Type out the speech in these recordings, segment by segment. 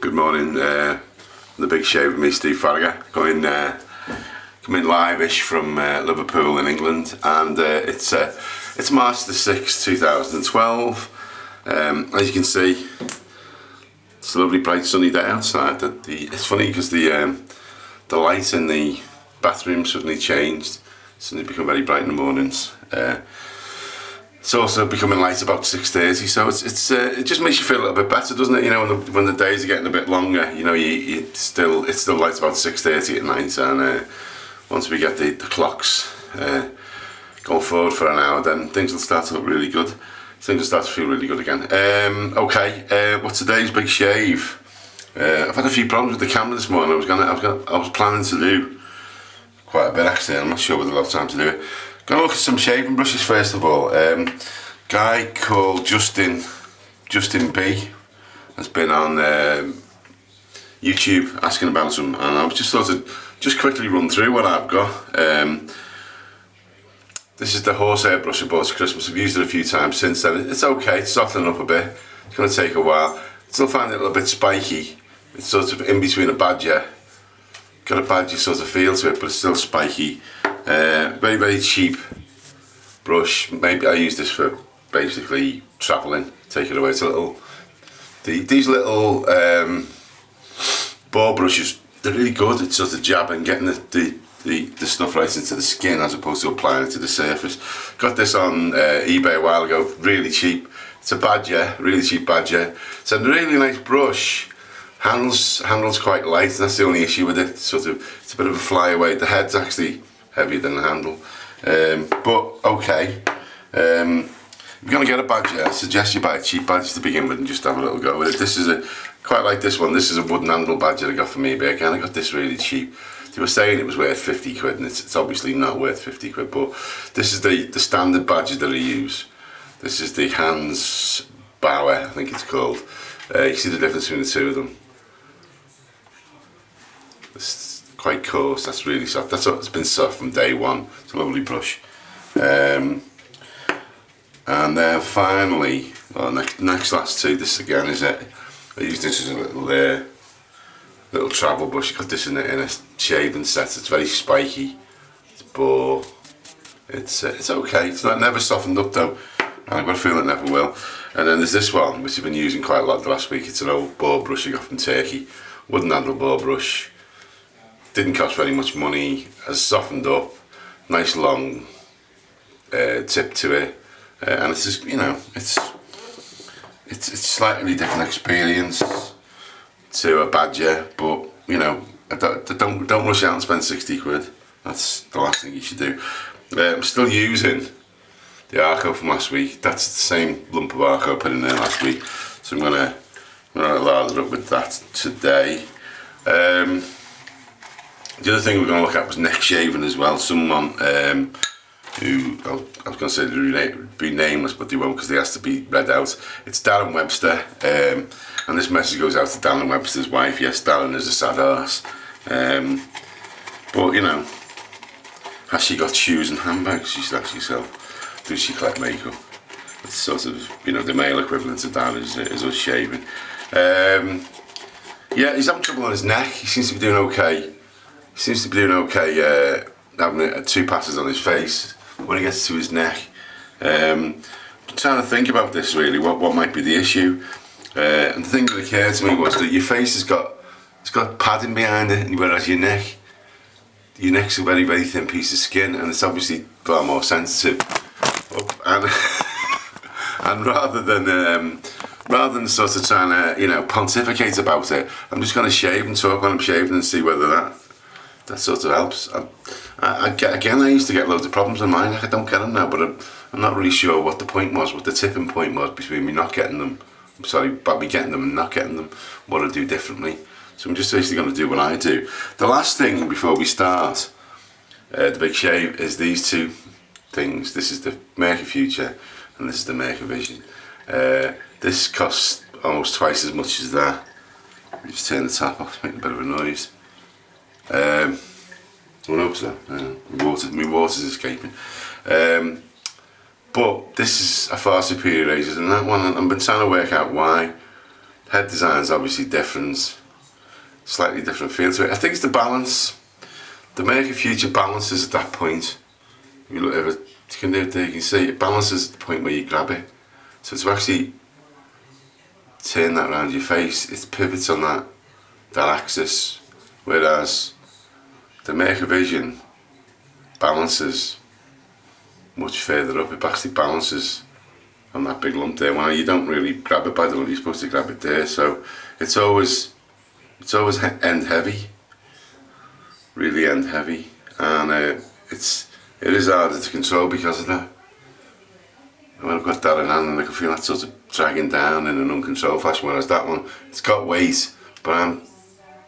Good morning. The big shave with me, Steve Farragher, coming live-ish from Liverpool in England, and it's March the 6th, 2012. As you can see, it's a lovely bright sunny day outside. It's funny because the light in the bathroom suddenly changed. Suddenly become very bright in the mornings. It's also becoming light about 6:30, so it just makes you feel a little bit better, doesn't it? You know, when the days are getting a bit longer, you know, it's still light about 6:30 at night, and once we get the clocks going forward for an hour, then things will start to look really good. Things will start to feel really good again. What's today's big shave? I've had a few problems with the camera this morning. I was planning to do quite a bit actually. I'm not sure whether I'll have time to do it. Gonna look at some shaving brushes first of all. Guy called Justin B has been on YouTube asking about them, and I was just thought to just quickly run through what I've got. This is the horsehair brush I bought for Christmas. I've used it a few times since then. It's okay, it's softening up a bit. It's going to take a while. I still find it a little bit spiky. It's sort of in between a badger. Got a badger sort of feel to it, but it's still spiky. Very, very cheap brush. Maybe I use this for basically travelling. Take it away. It's a little. These little ball brushes, they're really good. It's sort of jabbing, getting the stuff right into the skin as opposed to applying it to the surface. Got this on eBay a while ago, really cheap. It's a badger, really cheap badger. It's a really nice brush. Handle's quite light, and that's the only issue with it. It's a bit of a flyaway. The head's actually heavier than the handle, but okay. If you're gonna get a badger, I suggest you buy a cheap badger to begin with and just have a little go with it. This is quite like this one. This is a wooden handle badger I got from eBay. Again, I got this really cheap. They were saying it was worth 50 quid, and it's obviously not worth 50 quid, but this is the standard badger that I use. This is the Hans Bauer, I think it's called. You see the difference between the two of them. It's quite coarse, that's really soft. It's been soft from day one. It's a lovely brush. And then finally, last two, this again is it. I used this as a little travel brush. I got this in a shaving set. It's very spiky, but it's okay. It's never softened up though. I've got a feeling it never will. And then there's this one which I've been using quite a lot the last week. It's an old ball brush I got from Turkey, wooden handle ball brush. Didn't cost very much money. Has softened up, nice long tip to it, and it's just, you know, it's slightly different experience to a badger, but you know, don't rush out and spend 60 quid. That's the last thing you should do. I'm still using the Arco from last week. That's the same lump of Arco I put in there last week, so I'm gonna lather up with that today. The other thing we're going to look at was neck shaving as well. Someone who, I was going to say be nameless, but they won't because they has to be read out. It's Darren Webster, and this message goes out to Darren Webster's wife. Yes, Darren is a sad arse, but you know, has she got shoes and handbags she stacks herself? Does she collect makeup? It's sort of, you know, the male equivalent of that is us shaving. Yeah, he's having trouble on his neck. He seems to be doing okay. Having 2 passes on his face. When he gets to his neck, I'm trying to think about this really. What might be the issue? And the thing that occurred to me was that your face has got padding behind it, whereas your neck's a very, very thin piece of skin, and it's obviously far more sensitive. And rather than sort of trying to, you know, pontificate about it, I'm just going to shave and talk when I'm shaving and see whether that sort of helps. I used to get loads of problems on my neck. I don't get them now, but I'm not really sure what the point was, what the tipping point was between me not getting them. I'm sorry, about me getting them and not getting them. What I do differently. So I'm just basically going to do what I do. The last thing before we start the big shave is these two things. This is the Mercury Future, and this is the Mercury Vision. This costs almost twice as much as that. Let me just turn the tap off to make a bit of a noise. Oh no, so my water's escaping. But this is a far superior razor than that one, and I've been trying to work out why Head design's obviously different, slightly different feel to it. I think it's the balance. The American Future balances at that point. If you look at it, you can see it balances at the point where you grab it. So to actually turn that around your face, it pivots on that axis, whereas the American Vision balances much further up. It actually balances on that big lump there. Well, you don't really grab it by the lump, you're supposed to grab it there. So it's always end heavy, really end heavy, and it is harder to control because of that. And when I've got that in hand, and I can feel that sort of dragging down in an uncontrolled fashion, whereas that one, it's got weight, but I'm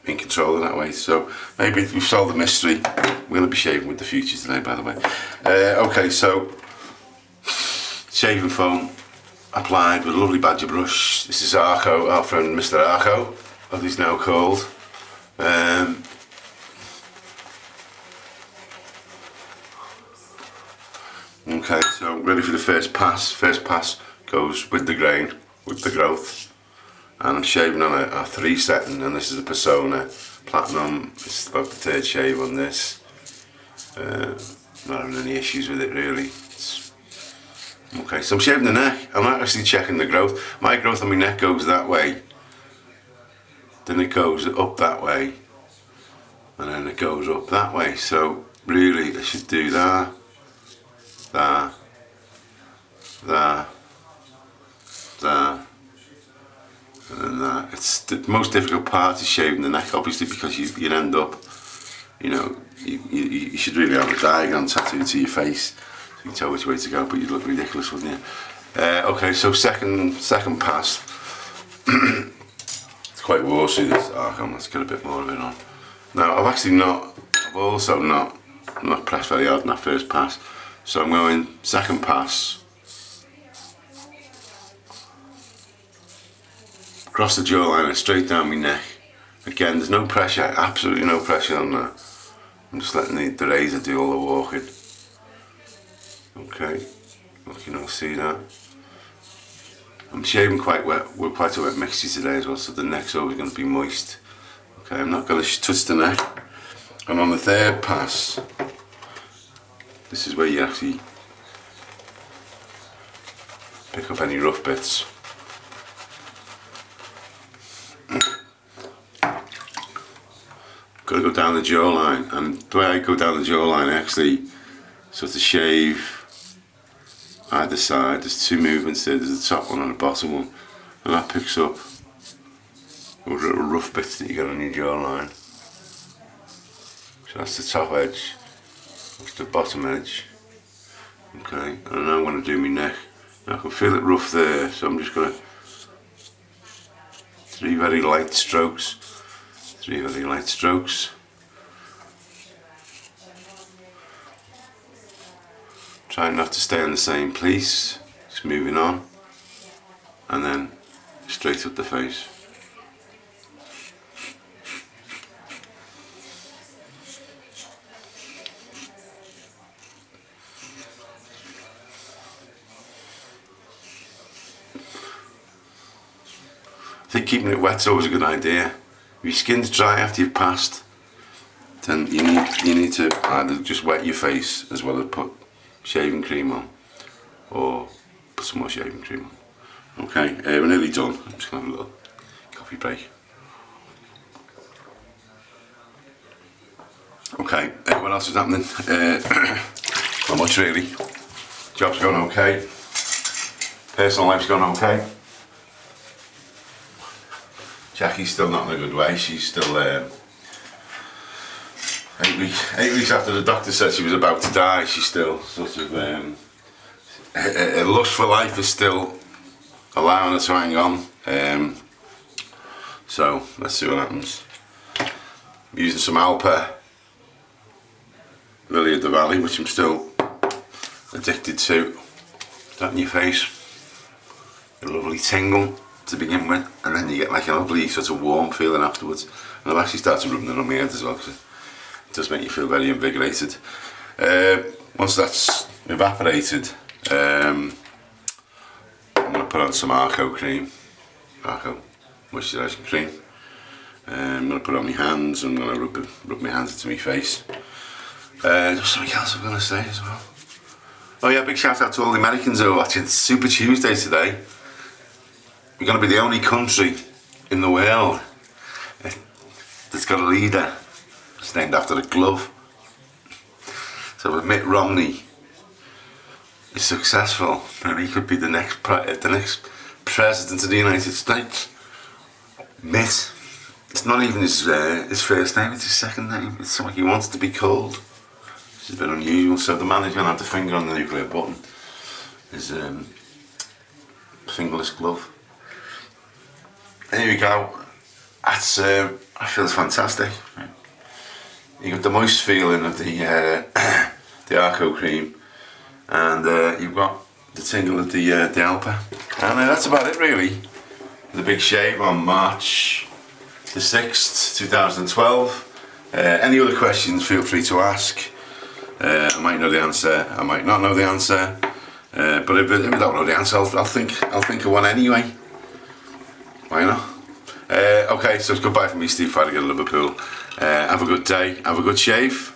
in control of that weight. So maybe we've solved the mystery. We're going to be shaving with the Future today, by the way. Okay, so shaving foam applied with a lovely badger brush. This is Arco, our friend Mr. Arco, as he's now called. Okay, so ready for the first pass. First pass goes with the grain, with the growth. And I'm shaving on a 3 setting, and this is a Persona Platinum. It's about the 3rd shave on this. Not having any issues with it really. Okay, so I'm shaving the neck. I'm not actually checking the growth. My growth on my neck goes that way. Then it goes up that way. And then it goes up that way. So really I should do that. There, and then that. It's the most difficult part is shaving the neck, obviously, because you end up, you know, you should really have a diagram tattooed to your face so you can tell which way to go, but you'd look ridiculous, wouldn't you? Okay, so second pass. It's quite watery, this Archon. Let's get a bit more of it on. Now I've also not pressed very hard in that first pass. So I'm going second pass, across the jawline and straight down my neck. Again, there's no pressure, absolutely no pressure on that. I'm just letting the razor do all the walking. Okay, you can all see that. I'm shaving quite wet, with quite a wet mixture today as well, so the neck's always going to be moist. Okay, I'm not going to touch the neck. And on the 3rd pass, this is where you actually pick up any rough bits. Got to go down the jawline, and the way I go down the jawline, I actually sort of shave either side. There's 2 movements there. There's the top one and the bottom one, and that picks up those little rough bits that you get on your jawline. So that's the top edge. That's the bottom edge. Okay, and now I'm going to do my neck. Now I can feel it rough there, so I'm just going to 3 very light strokes. 3 very light strokes. Trying not to stay on the same place, just moving on, and then straight up the face. I think keeping it wet's always a good idea. If your skin's dry after you've passed, then you need to either just wet your face as well as put shaving cream on, or put some more shaving cream on. Okay, we're nearly done. I'm just going to have a little coffee break. Okay, what else is happening? Not much really. Job's going okay. Personal life's going okay. Jackie's still not in a good way. She's still 8 weeks after the doctor said she was about to die. She's still sort of her lust for life is still allowing her to hang on. So let's see what happens. I'm using some Alpa Lily of the Valley, which I'm still addicted to. That in your face, a lovely tingle to begin with, and then you get like a lovely sort of warm feeling afterwards. And I've actually started rubbing it on my head as well, because it does make you feel very invigorated. Once that's evaporated, I'm going to put on some Arco cream. Arco, moisturising cream. I'm going to put it on my hands, and I'm going to rub my hands into my face. There's something else I'm going to say as well. Oh yeah, big shout out to all the Americans who are watching Super Tuesday today. We're going to be the only country in the world that's got a leader. It's named after a glove. So if Mitt Romney is successful, then he could be the next president of the United States. Mitt. It's not even his first name, it's his second name. It's something he wants to be called. Which is a bit unusual. So the man who's going to have the finger on the nuclear button is a fingerless glove. There you go. That's I feel it's fantastic. You got the moist feeling of the Arco cream, and you've got the tingle of the Alpa. And that's about it really. The big shave on March the 6th, 2012. Any other questions, feel free to ask. I might know the answer, I might not know the answer. But if I don't know the answer, I'll think of one anyway. Why not? Okay, so it's goodbye from me, Steve Farragut of Liverpool. Have a good day, have a good shave.